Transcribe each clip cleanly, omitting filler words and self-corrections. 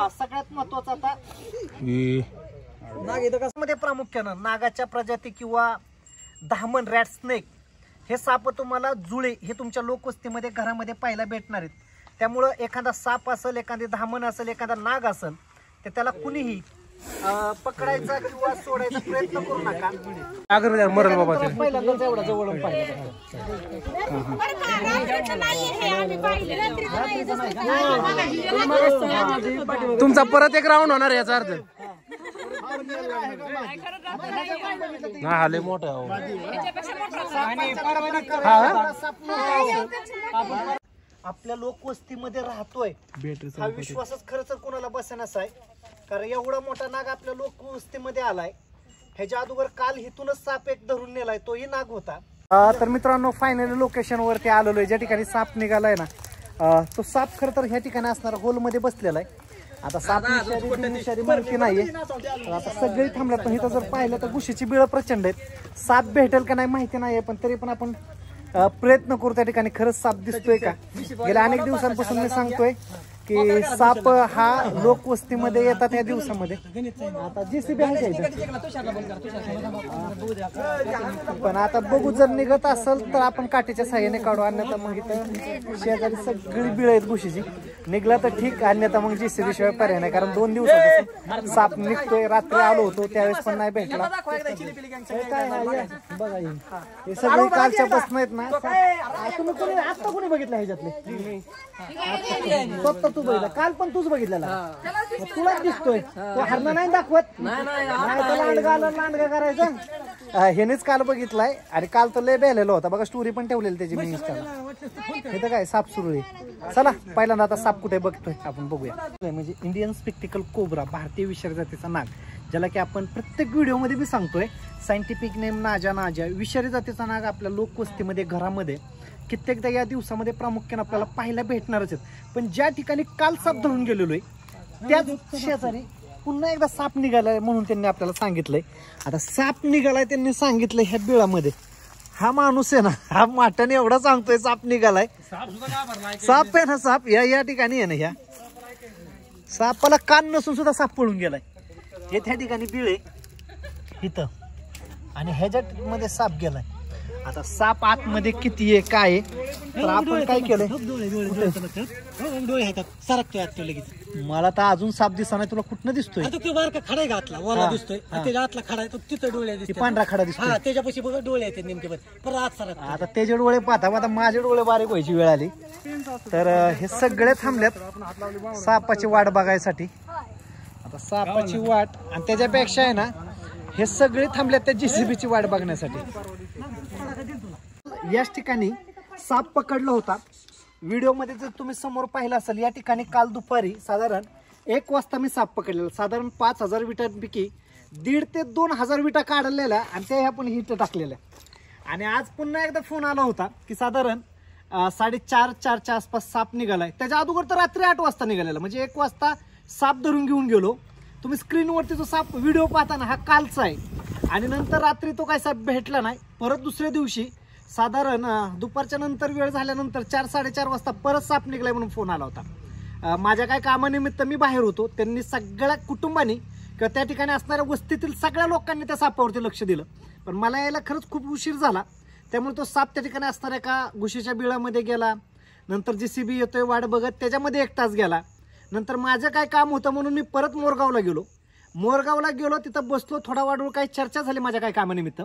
सगळ्यात महत्वाचं आता नाग इथं मध्ये प्रामुख्यानं नागाच्या प्रजाती किंवा धामण रॅट स्नेक हे साप तुम्हाला जुळे हे तुमच्या लोकवस्तीमध्ये घरामध्ये पाहायला भेटणार आहेत. त्यामुळं एखादा साप असेल, एखादी धामण असेल, एखादा नाग असेल तर त्याला कुणीही पकडायचा किंवा सोडायचा प्रयत्न करू नका. मरण बाबा पहिल्यांदाच एवढा जवळून पाहिलं. तुमचा परत एक राऊंड होणार याचा अर्थ ना हाले मोठा आपल्या लोकवस्तीमध्ये राहतोय हा विश्वासच खरं तर कोणाला बसेनाच आहे. कारण एवढा मोठा नाग आपल्या लोकवस्तीमध्ये आलाय. ह्याच्या अगोदर काल हिथूनच साप एक धरून नेलाय, तोही नाग होता. तर मित्रांनो फायनली लोकेशन वरती आलेलो आहे. ज्या ठिकाणी साप निघालाय ना तो साप खरं तर ह्या ठिकाणी असणारा होल मध्ये बसलेला आहे. आता साप विषारी माहिती नाहीये. आता सगळे थांबल्यात पण इथं जर पाहिलं तर घुशीची बिळ प्रचंड आहेत. साप भेटेल का नाही माहिती नाहीये, पण तरी पण आपण प्रयत्न करू. त्या ठिकाणी खरंच साप दिसतोय का? गेल्या अनेक दिवसांपासून मी सांगतोय की साप हा लोकवस्तीमध्ये येतात या दिवसामध्ये. आता जेसीबी आहे पण आता बघू, जर निघत असेल तर आपण काठीच्या साह्याने काढू, अन्यथा मग इथं शेजारी सगळी बिळ आहेत घुशीची. निघला तर ठीक, अन्यथा मग जेसीबी शिवाय पर्याय नाही. कारण 2 दिवसापासून साप निघतोय. रात्री आलो होतो त्यावेळेस पण नाही भेटला. काय बघा हे सगळे कालच्या बस नाहीत ना. तुम्ही कोणी आता कोणी बघितलं ह्याच्यातले? स्वतः तू बघितला, काल पण तूच बघितलेला. तुलाच दिसतोय तो हरणं नाही दाखवत. लांडगा करायचा ह्यानेच काल बघितलाय. आणि काल तर लय बेलेला होता बघा, स्टोरी पण ठेवलेली त्याची मी इंस्टाला. हे तर काय साप सुरू आहे. चला पहिल्यांदा आता साप कुठे बघतोय आपण बघूया. म्हणजे इंडियन स्पेक्टिकल कोब्रा, भारतीय विषारी जातीचा नाग, ज्याला की आपण प्रत्येक व्हिडिओमध्ये मी सांगतोय. सायंटिफिक नेम नाजा. विषारी जातीचा नाग आपल्या लोकवस्तीमध्ये घरामध्ये कित्येकदा या दिवसामध्ये प्रामुख्याने आपल्याला पाहायला भेटणारच आहेत. पण ज्या ठिकाणी काल साप धरून गेलेलो आहे त्याच शेजारी पुन्हा एकदा साप निघालाय म्हणून त्यांनी आपल्याला सांगितलंय. आता साप निघालाय त्यांनी सांगितलंय ह्या बिळामध्ये. हा माणूस आहे ना, हा माटाने एवढा सांगतोय साप निघालाय. साप आहे ना, साप या ठिकाणी आहे ना, ह्या सापाला कान नसून सुद्धा साप पळून गेलाय. हे त्या ठिकाणी बिळ आहे इथं आणि ह्याच्यात मध्ये साप गेलाय. आता साप आतमध्ये किती आहे काय आहे तर आपण काय केलंय, मला तर अजून साप दिसणार. तुला कुठनं दिसतोय? खडा घातला वाला दिसतोय, त्याच्या आतला खडा आहे, तिथं डोळे दिसते, पांढरा खडा दिसतोय. त्याच्यापाशी बघा डोळे आहेत नेमके. आता त्याचे डोळे पाहता आता माझे डोळे बारीक व्हायची वेळ आली. तर हे सगळे थांबल्यात सापाची वाट बघायसाठी. आता सापाची वाट आणि त्याच्यापेक्षा आहे ना हे सगळे थांबल्यात त्या जेसीबीची वाट बघण्यासाठी. याच ठिकाणी साप पकडला होता. व्हिडिओमध्ये जर तुम्ही समोर पाहिलं असेल, या ठिकाणी काल दुपारी साधारण 1 वाजता मी साप पकडलेला. साधारण 5000 विटांपैकी 1,500 ते 2,000 विटा काढलेल्या आणि त्या आपण हिट टाकलेल्या. आणि आज पुन्हा एकदा फोन आला होता की साधारण 4:30-4च्या आसपास साप निघालाय. त्याच्या अगोदर तर रात्री 8 वाजता निघालेला. म्हणजे 1 वाजता साप धरून घेऊन गेलो. तुम्ही स्क्रीनवरती जो साप व्हिडिओ पाहताना हा कालचा आहे. आणि नंतर रात्री तो काय साप भेटला नाही. परत दुसऱ्या दिवशी साधारण दुपारच्या नंतर वेळ झाल्यानंतर 4-4:30 वाजता परत साप निघलाय म्हणून फोन आला होता. माझ्या काय कामानिमित्त मी बाहेर होतो. त्यांनी सगळ्या कुटुंबानी किंवा त्या ठिकाणी असणाऱ्या वस्तीतील सगळ्या लोकांनी त्या सापावरती लक्ष दिलं. पण मला यायला खरंच खूप उशीर झाला. त्यामुळे तो साप त्या ठिकाणी असणाऱ्या एका घुशीच्या बिळामध्ये गेला. नंतर जेसीबी येतोय वाट बघत त्याच्यामध्ये 1 तास गेला. नंतर माझं काय काम होतं म्हणून मी परत मोरगावला गेलो. तिथं बसलो, थोडा वाढवळ काही चर्चा झाली माझ्या काय कामानिमित्त.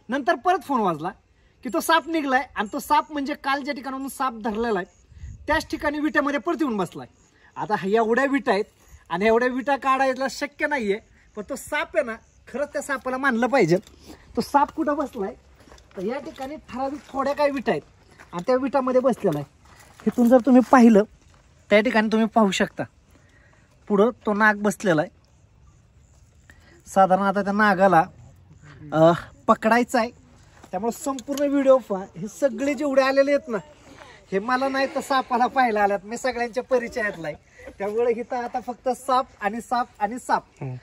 नंतर परत फोन वाजला की तो साप निघलाय. आणि तो साप म्हणजे काल ज्या ठिकाणाहून साप धरलेला आहे त्याच ठिकाणी विट्यामध्ये परत येऊन बसलाय. आता एवढ्या विटा आहेत आणि एवढ्या विटा काढायला शक्य नाहीये. पण तो साप आहे ना, खरंच त्या सापाला मानलं पाहिजे. तो साप कुठं बसलाय तर या ठिकाणी ठराविक थोड्या काही विटा आहेत आणि त्या विटामध्ये बसलेला आहे. इथून जर तुम्ही पाहिलं त्या ठिकाणी तुम्ही पाहू शकता पुढं तो नाग बसलेला आहे. साधारण आता त्या नागाला पकडायचं आहे. त्यामुळे संपूर्ण व्हिडिओ पहा. हे सगळे जेवढे आलेले आहेत ना, हे मला नाही तर सापाला पाहायला आल्यात. मी सगळ्यांच्या परिचयातला आहे. त्यामुळे इथं आता फक्त साप आणि साप आणि साप.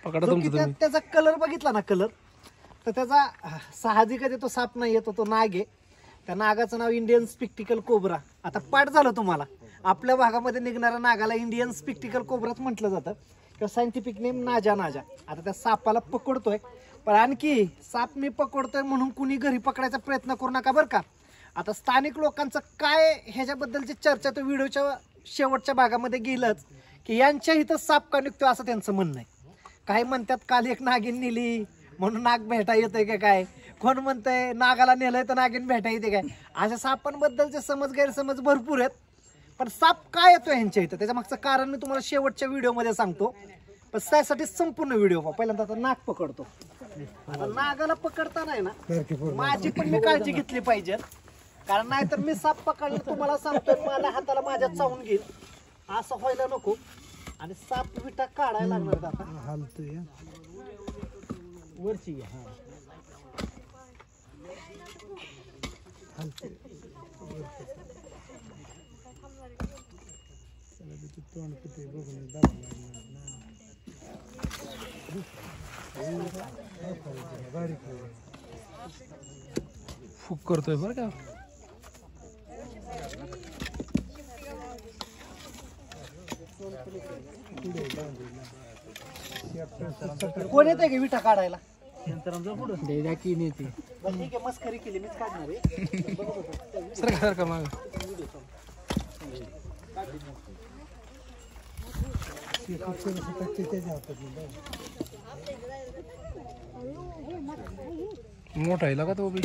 त्याचा कलर बघितला ना, कलर तर त्याचा साहजिकच तो साप नाही येतो, तो नाग आहे. त्या नागाचं नाव इंडियन स्पेक्टिकल कोब्रा. आता पाठ झालं तुम्हाला. आपल्या भागामध्ये निघणाऱ्या नागाला इंडियन स्पिक्टिकल कोब्राच म्हटलं जातं किंवा सायंटिफिक नेम नाजा. आता त्या सापाला पकडतोय, पण आणखी साप मी पकडतोय म्हणून कुणी घरी पकडायचा प्रयत्न करू नका बरं का. आता स्थानिक लोकांचं काय ह्याच्याबद्दलची चर्चा तो व्हिडिओच्या शेवटच्या भागामध्ये गेलंच की यांच्या इथं साप का निघतो असं त्यांचं म्हणणं आहे. काही म्हणतात काल एक नागिन नेली म्हणून नाग भेटा येते का काय, कोण म्हणतंय नागाला नेलंय तर नागिन भेटा येते काय. अशा सापांबद्दलचे समज गैरसमज भरपूर आहेत. पण साप काय येतो ह्यांच्या इथं त्याच्या मागचं कारण मी तुम्हाला शेवटच्या व्हिडिओमध्ये सांगतो. पण त्यासाठी संपूर्ण व्हिडिओ पहा. पहिल्यांदा आता नाग पकडतो. आता नागाला पकडताना आहे ना माझी पण मी काळजी घेतली पाहिजे, कारण नाहीतर मी साप पकडला तुम्हाला सांगतोय माझ्या हाताला माझ्या चावून घेईल, असं व्हायला नको. आणि साप विटा काढायला लागणार आता वरची घ्या. फुक करतोय बरं का. कोण येते का विटा काढायला? द्या की नेते. बरं ठीक आहे, मस्करी केली मीच काढणार आहे. सारखा माग मोठा आहे का तो बी.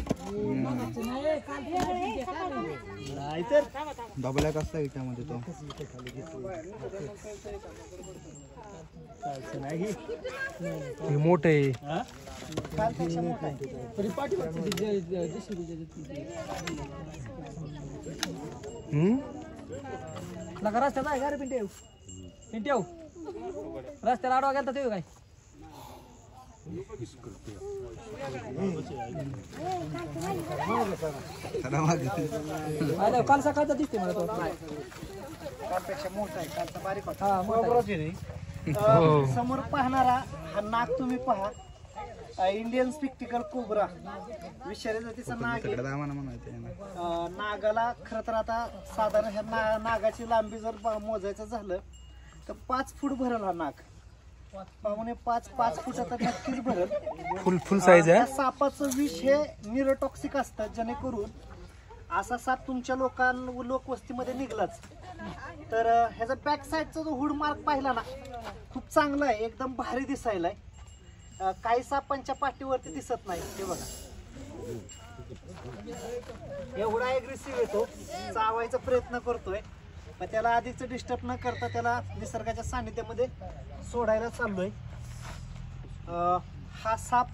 बाबला कसा आहे त्यामध्ये तो हे मोठं आहे. कालपेक्षा मोठा आहे. रस्त्याला आहे का रे पिंट्याव? पिंट्याव रस्त्याला आडवा गेलता ते काय काल सकाळचा दिसते मला तो. कालपेक्षा मोठा आहे, कालचा बारीक होता. हा मोठा. समोर पाहणारा हा नाग तुम्ही पहा. इंडियन स्पिक्टिकल कोब्रा विषारी जातीचा नाग आहे. नागाला खरं तर आता साधारण ह्या नागाची लांबी जर मोजायचं झालं तर 5 फूट भरल हा नाग. पावणे 5 फूट आता नक्कीच भरल. फुल साईज आहे. या सापाचं विष हे न्यूरोटॉक्सिक असतं, जेणेकरून असा साप तुमच्या लोकवस्तीमध्ये निघलाच तर ह्याचा बॅक साईडचा जो हुड मार्क पाहिला ना खूप चांगला आहे, एकदम भारी दिसायला आहे. काही सापांच्या पाठीवरती दिसत नाही. हे बघा एवढा अग्रेसिव्ह येतो, चावायचा प्रयत्न करतोय, पण त्याला आधीच डिस्टर्ब न करता त्याला निसर्गाच्या सानिध्यामध्ये सोडायला चाललोय. हा साप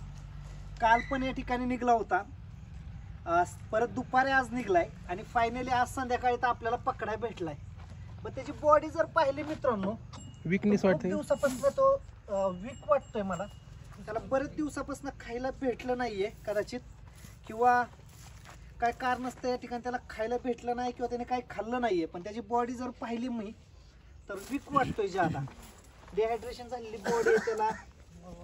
काल पण या ठिकाणी निघला होता, परत दुपारी आज निघलाय आणि फायनली आज संध्याकाळी तर आपल्याला पकडाय भेटलाय. पण त्याची बॉडी जर पाहिली मित्रांनो विकनेस वाटते. दिवसापासून तो वीक वाटतोय मला. त्याला बरेच दिवसापासून खायला भेटलं नाहीये कदाचित, किंवा काय कारण असतं या ठिकाणी त्याला खायला भेटलं नाही किंवा त्याने काही खाल्लं नाहीये. पण त्याची बॉडी जर पाहिली मी तर वीक वाटतोय ज्यादा. डिहायड्रेशन झालेली बॉडी आहे त्याला.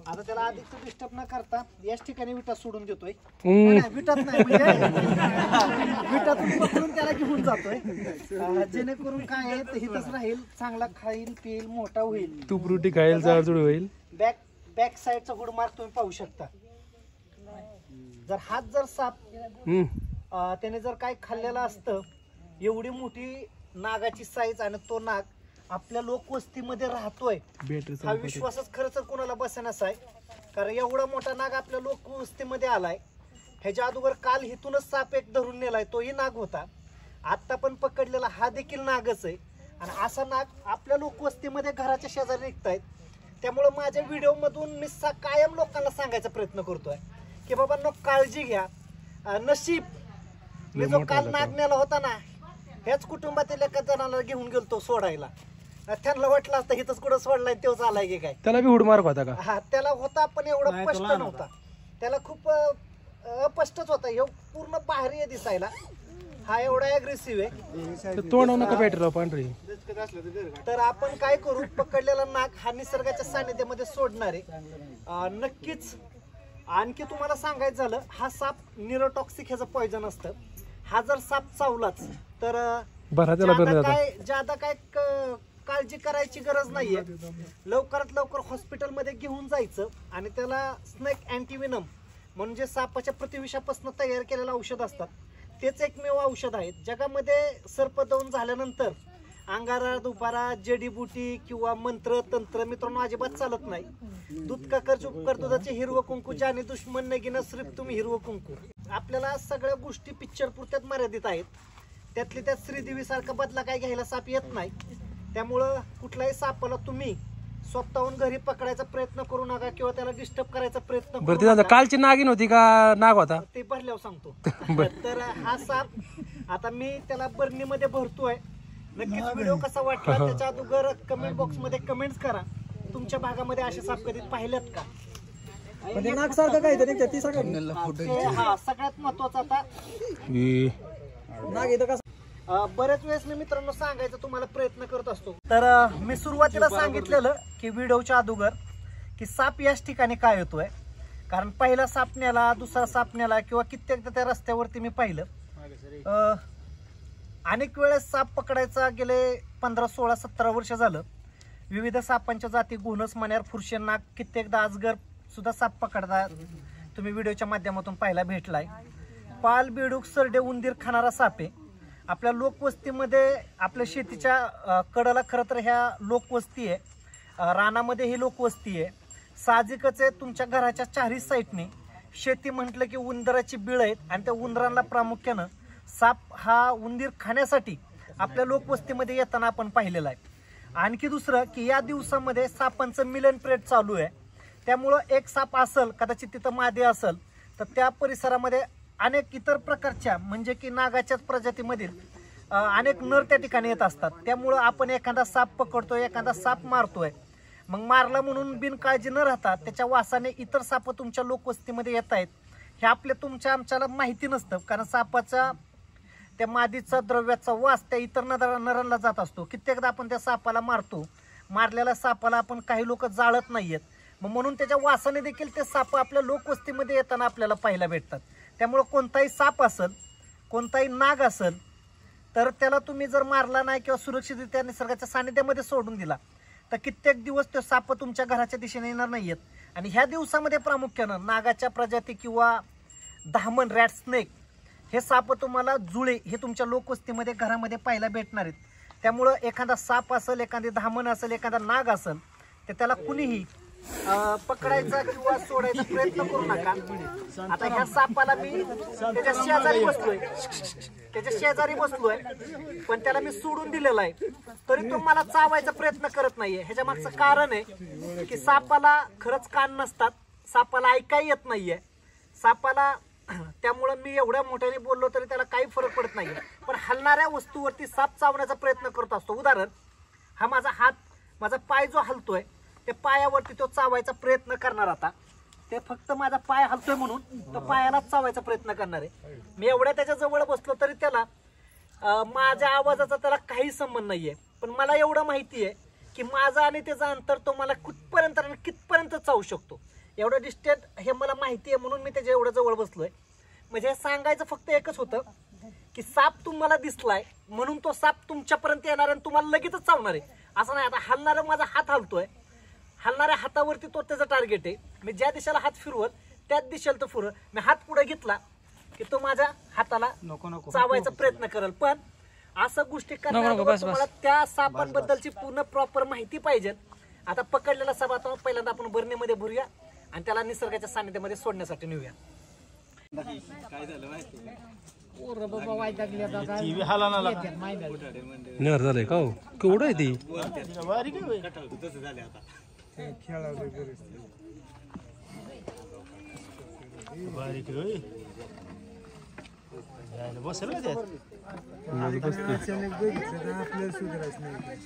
आता त्याला आधीच डिस्टर्ब न करता याच ठिकाणी विटा सोडून देतोय. विटात नाही म्हणजे विटातून पकडून त्याला घेऊन जातोय, जेणेकरून काय आहे तर हिथंच राहील, चांगला खाईल पिईल, मोठा होईल, तूप रोटी खाईल, जाडजूड होईल. बॅक साईडचा हुड मार्क तुम्ही पाहू शकता. जर हात जर साप त्याने जर काय खाल्लेलं असतं, एवढी मोठी नागाची साईज आणि तो नाग आपल्या लोकवस्तीमध्ये राहतोय हा विश्वासच खरं तर कोणाला बसेनाच आहे. कारण एवढा मोठा नाग आपल्या लोकवस्तीमध्ये आलाय. ह्याच्या अगोदर काल हिथूनच साप एक धरून नेलाय, तोही नाग होता. आता पण पकडलेला हा देखील नागच आहे. आणि असा नाग आपल्या लोकवस्तीमध्ये घराच्या शेजारी निघतायत. त्यामुळे माझ्या व्हिडिओ मधून मी कायम लोकांना सांगायचा प्रयत्न करतोय की बाबांनो काळजी घ्या. नशीब मी जो काल नाग नेला होता ना ह्याच कुटुंबातील एका जणाला घेऊन गेलतो सोडायला. त्यांना वाटलं असतं हिथंच कुठं सोडलाय तेव्हाच आलाय की काय. त्याला बी हुड मार्क होता का? हा त्याला होता, पण एवढा स्पष्ट नव्हता. त्याला खूप अस्पष्टच होता. हे पूर्ण बाहेर दिसायला. हा एवढा अग्रेसिव्ह आहे. तोंड नका भेटलं पांढरी. तर आपण काय करू, पकडलेला नाग हा निसर्गाच्या सानिध्यामध्ये सोडणार आहे नक्कीच. आणखी तुम्हाला सांगायचं झालं, हा साप न्यूरोटॉक्सिक ह्याचं पॉयझन असतं. हा जर साप चावलाच तर बरं त्याला बरं ज्यादा काय काळजी करायची गरज नाहीये. लवकरात लवकर हॉस्पिटलमध्ये घेऊन जायचं आणि त्याला स्नेक अँटीव्हेनम म्हणजे सापाच्या प्रतिविषापासून तयार केलेलं औषध असतात, तेच एकमेव औषध आहे. जगामध्ये सर्पदंश झाल्यानंतर अंगारा दुपारा जडीबुटी किंवा मंत्र तंत्र मित्रांनो अजिबात चालत नाही. दूध का कर्ज उपकार दुधाचे हिरवं कुंकू ज्याने दुश्मन न घेणं श्रीप तुम्ही हिरवं कुंकू. आपल्याला सगळ्या गोष्टी पिक्चर पुरत्यात मर्यादित आहेत. त्यातली त्यात श्रीदेवी सारखा बदला काय घ्यायला साप येत नाही. त्यामुळं कुठल्याही सापाला तुम्ही स्वतःहून घरी पकडायचा प्रयत्न करू नका किंवा त्याला डिस्टर्ब करायचा प्रयत्न बरं करू ते नका. कालची नागिन होती का नाग होता ते भरल्यावर सांगतो. तर हा साप आता मी त्याला बरणीमध्ये भरतोय. नक्कीच व्हिडिओ कसा वाटला त्याच्या अगोदर कमेंट बॉक्स मध्ये कमेंट्स करा. तुमच्या भागामध्ये असे साप कधी पाहिलेत का? म्हणजे नाक सारखं काहीतरी ती सगळं हा सगळ्यात महत्वाचा आता नाक येतं कसं बऱ्याच वेळेस मी मित्रांनो सांगायचा तुम्हाला प्रयत्न करत असतो. तर मी सुरुवातीला सांगितलेलं की व्हिडिओच्या अगोदर की साप याच ठिकाणी काय येतोय. कारण पहिला साप नेला, दुसरा साप नेला किंवा कित्येकदा त्या रस्त्यावरती मी पाहिलं. अनेक वेळेस साप पकडायचा गेले 15, 16, 17 वर्ष झालं. विविध सापांच्या जाती घोणस, मण्यार, फुरशे, नाग, कित्येकदा अजगर सुद्धा साप पकडतात तुम्ही व्हिडिओच्या माध्यमातून पाहायला भेटलाय. पाल, बेडूक, सरडे, उंदीर खाणारा साप आहे. आपल्या लोकवस्तीमध्ये आपल्या शेतीच्या कडेला खरं तर ह्या लोकवस्ती आहे. रानामध्ये ही लोकवस्ती आहे. साहजिकच आहे तुमच्या घराच्या चारही साईडने शेती म्हटलं की उंदराची बिळ आहेत आणि त्या उंदरांना प्रामुख्यानं साप हा उंदीर खाण्यासाठी आपल्या लोकवस्तीमध्ये येताना आपण पाहिलेला आहे. आणखी दुसरं की या दिवसामध्ये सापांचं मिलन पिरियड चालू आहे. त्यामुळं एक साप असेल कदाचित तिथं मादी असेल तर त्या परिसरामध्ये अनेक इतर प्रकारच्या म्हणजे की नागाच्याच प्रजातीमधील अनेक नर त्या ठिकाणी येत असतात. त्यामुळं आपण एखादा साप पकडतोय, एखादा साप मारतोय, मग मारला म्हणून बिनकाळजी न राहता त्याच्या वासाने इतर साप तुमच्या लोकवस्तीमध्ये येत आहेत हे आपल्या तुमच्या आमच्याला माहिती नसतं. कारण सापाचा त्या मादीचा द्रव्याचा वास त्या इतर नरांना जात असतो. कित्येकदा आपण त्या सापाला मारतो, मारलेल्या सापाला आपण काही लोक जाळत नाहीयेत, मग म्हणून त्याच्या वासाने देखील ते साप आपल्या लोकवस्तीमध्ये येताना आपल्याला पाहायला भेटतात. त्यामुळं कोणताही साप असेल, कोणताही नाग असेल तर त्याला तुम्ही जर मारला नाही किंवा सुरक्षितरित्या निसर्गाच्या सानिध्यामध्ये सोडून दिला तर कित्येक दिवस तो साप तुमच्या घराच्या दिशेने येणार नाहीयेत. आणि ह्या दिवसामध्ये प्रामुख्यानं नागाच्या प्रजाती किंवा धामण, रॅट, स्नेक हे साप तुम्हाला जुळे हे तुमच्या लोकवस्तीमध्ये घरामध्ये पाहायला भेटणार आहेत. त्यामुळं एखादा साप असेल, एखादी धामण असेल, एखादा नाग असेल तर त्याला कुणीही पकडायचा किंवा सोडायचा प्रयत्न करू नका. आता ह्या सापाला मी त्याच्या शेजारी बसलोय पण त्याला मी सोडून दिलेला आहे तरी तो मला चावायचा प्रयत्न करत नाहीये. ह्याच्या मागचं कारण आहे की सापाला खरंच कान नसतात, सापाला ऐकाय येत नाहीये सापाला. त्यामुळं मी एवढ्या मोठ्याने बोललो तरी त्याला काही फरक पडत नाहीये. पण हलणाऱ्या वस्तूवरती साप चावण्याचा प्रयत्न करत असतो. उदाहरण, हा माझा हात, माझा पाय जो हलतोय त्या पायावरती तो चावायचा प्रयत्न करणार. आता ते फक्त माझा पाय हलतोय म्हणून तो पायालाच चावायचा प्रयत्न करणार आहे. मी एवढ्या त्याच्या जवळ बसलो तरी त्याला माझ्या आवाजाचा त्याला काही संबंध नाहीये. पण मला एवढं माहिती आहे की माझा आणि त्याचा अंतर तो मला कुठपर्यंत आणि कितपर्यंत चावू शकतो एवढं डिस्टन्स हे मला माहिती आहे म्हणून मी त्याच्या एवढं जवळ बसलोय. म्हणजे सांगायचं फक्त एकच होतं की साप तुम्हाला दिसलाय म्हणून तो साप तुमच्यापर्यंत येणार आणि तुम्हाला लगेचच चावणार आहे असं नाही. आता हलणारा माझा हात हलतोय, हलणाऱ्या हातावरती तो त्याचं टार्गेट आहे. मी ज्या दिशेला हात फिरवत त्याच दिशेला तो फिरवत. मी हात पुढे घेतला की तो माझ्या हाताला चावायचा प्रयत्न करेल. पण असं गोष्टी करण्याबरोबर तुम्हाला त्या सापांबद्दलची पूर्ण प्रॉपर माहिती पाहिजे. आता पकडलेला साप आता पहिल्यांदा आपण बरणीमध्ये भरूया आणि त्याला निसर्गाच्या सानिध्यामध्ये सोडण्यासाठी नेऊया. नर झालंय का हो? केवढं आहे ती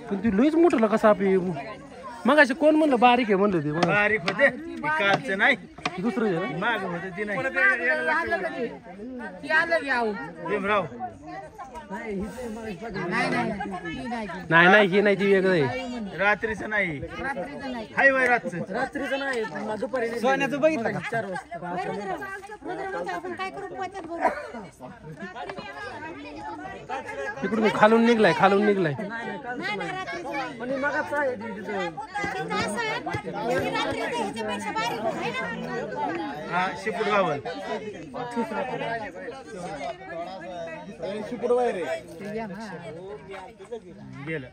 पण ती लईच मोठं कसा आपली मग असे कोण म्हणलं बारीक आहे म्हणलं ते बारीक होते कालचं नाही दुसरं माग होते ती नाही भीमराव नाही हे नाही ती वेगळं आहे. रात्रीचं नाही हाय वय रातचं रात्रीचं नाही दुपारी सोन्याचं बघितलं का 4 वाजता इकडून खालून निघलाय पण मगाच आहे तिथं. हा शिपूट गावल गेलं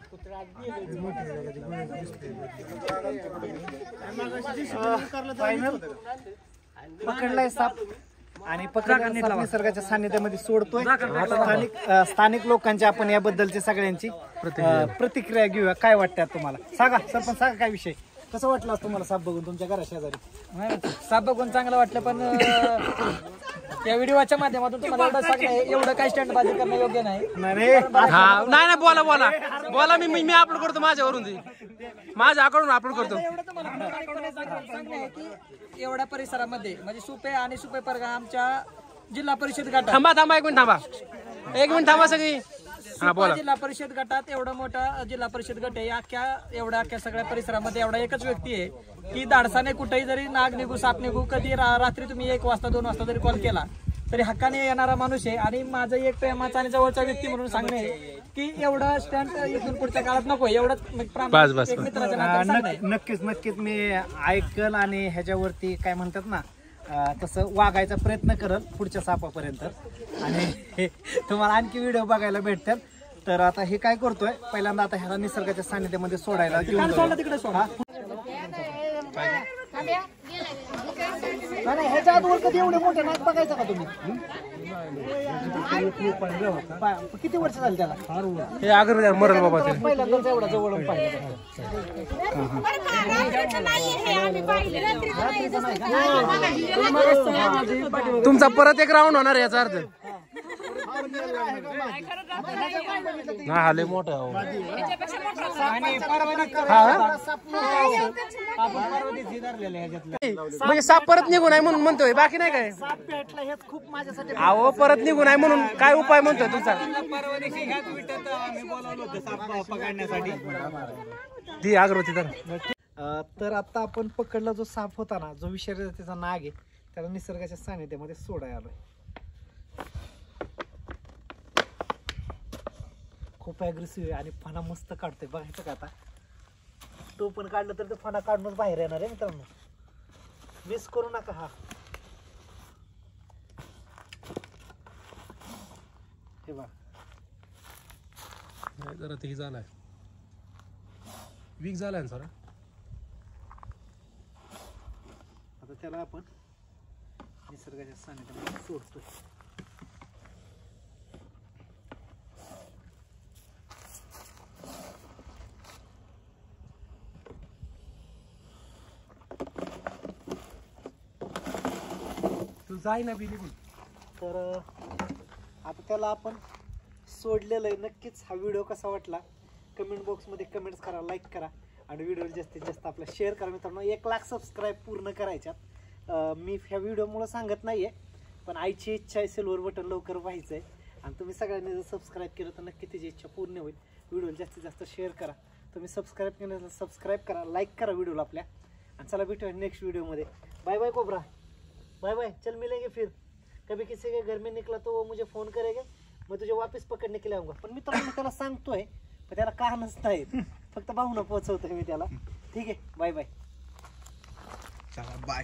फायनल पकडलाय साप आणि पकडलेला साप निसर्गाच्या सानिध्यामध्ये सोडतोय. स्थानिक लोकांच्या आपण याबद्दलची सगळ्यांची प्रतिक्रिया घेऊया. काय वाटतं तुम्हाला? सांगा सरपंच, सांगा काय विषय, कसं वाटलं तुम्हाला साप बघून तुमच्या घरा शेजारी? साप बघून चांगलं वाटलं, पण या व्हिडिओच्या माध्यमातून तुम्हाला एवढं सांगणं आहे, एवढं काही स्टंटबाजी करणं योग्य नाही. नाही बोला मी अपलोड करतो माझ्या अकाउंट अपलोड करतो. एवढं तुम्हाला सांगणं आहे की एवढ्या परिसरामध्ये म्हणजे सुपे आणि सुपे परगा आमच्या जिल्हा परिषद गटात थांबा एक मिनिट थांबा सगळी. हा बोला. जिल्हा परिषद गटात एवढा मोठा जिल्हा परिषद गट आहे. अख्ख्या सगळ्या परिसरामध्ये एवढा एकच व्यक्ती आहे की धाडसाने कुठेही जरी नाग निघू साप निघू कधी रात्री तुम्ही 1 वाजता 2 वाजता जरी कॉल केला तरी हक्काने येणारा माणूस आहे. आणि माझं एक प्रेमाचा आणि जवळचा व्यक्ती म्हणून सांगणे की एवढं स्टंट इथून पुढच्या काळात नको. एवढंच एक मित्राच्या नात्याने सांगणं आहे. नक्कीच मी ऐकल आणि ह्याच्यावरती काय म्हणतात ना तसं वागायचा प्रयत्न करल पुढच्या सापापर्यंत. आणि तुम्हाला आणखी व्हिडिओ बघायला भेटतात. तर आता हे काय करतोय, पहिल्यांदा आता ह्याला निसर्गाच्या सानिध्यामध्ये सोडायला घेऊन तिकडे सोडा. नाही ह्याच्या आजवर कधी एवढे मोठे नाग बघायचा का तुम्ही? किती वर्ष झाली त्याला? हे अगर मरल बाबा ते पहिल्यांदाच एवढा जवळून पाहिलं. तुमचा परत एक राऊंड होणार याचा अर्थ. हा लय मोठा म्हणजे साप परत निघून आहे म्हणून म्हणतोय, बाकी नाही काय. साप पेटला हेच खूप माझ्यासाठी. अहो परत निघून आहे म्हणून काय उपाय म्हणतोय तुमचा? ती अगरबत्ती तर आता आपण पकडला जो साप होता ना, जो विषारी जातीचा नाग आहे, त्याला निसर्गाच्या सानिध्यामध्ये सोडायला आलोय. खूप अग्रेसिव्ह आहे आणि फणा मस्त काढतोय. बघायचं का आता? तो पण काढलं तर फणा काढूनच बाहेर येणार आहे मित्रांनो. मिस करू नका. हा हे बघा जरा ते झालाय वीक झालाय ना सर. आता त्याला आपण निसर्गाच्या सानिध्यामध्ये सोडतोय. जाई ना बिली. तर आता त्याला आपण सोडलेलं आहे. नक्कीच हा व्हिडिओ कसा वाटला कमेंट बॉक्समध्ये कमेंट्स करा, लाईक करा आणि व्हिडिओ जास्तीत जास्त आपला शेअर करा. मित्रांनो 1 लाख सबस्क्राईब पूर्ण करायच्यात. मी ह्या व्हिडिओमुळं सांगत नाही आहे, पण आईची इच्छा आहे सिल्वर बटन लवकर व्हायचं आहे. आणि तुम्ही सगळ्यांनी जर सबस्क्राईब केलं तर नक्की त्याची इच्छा पूर्ण होईल. व्हिडिओला जास्तीत जास्त शेअर करा. तुम्ही सबस्क्राईब केलं सबस्क्राईब करा, लाईक करा व्हिडिओला आपल्या. आणि चला भेटूया नेक्स्ट व्हिडिओमध्ये. Bye bye cobra, bye bye. चल मिलेंगे फिर. कभी किसी के घर में निकला तो वो मुझे फोन करेगा, मैं तुझे वापस पकड़ने के लिए आऊंगा. पण मी त्याला सांगतोय पण त्याला का नसताय, फक्त भावना पोहोचवतोय मी त्याला. ठीक आहे, बाय बाय. चला बाय.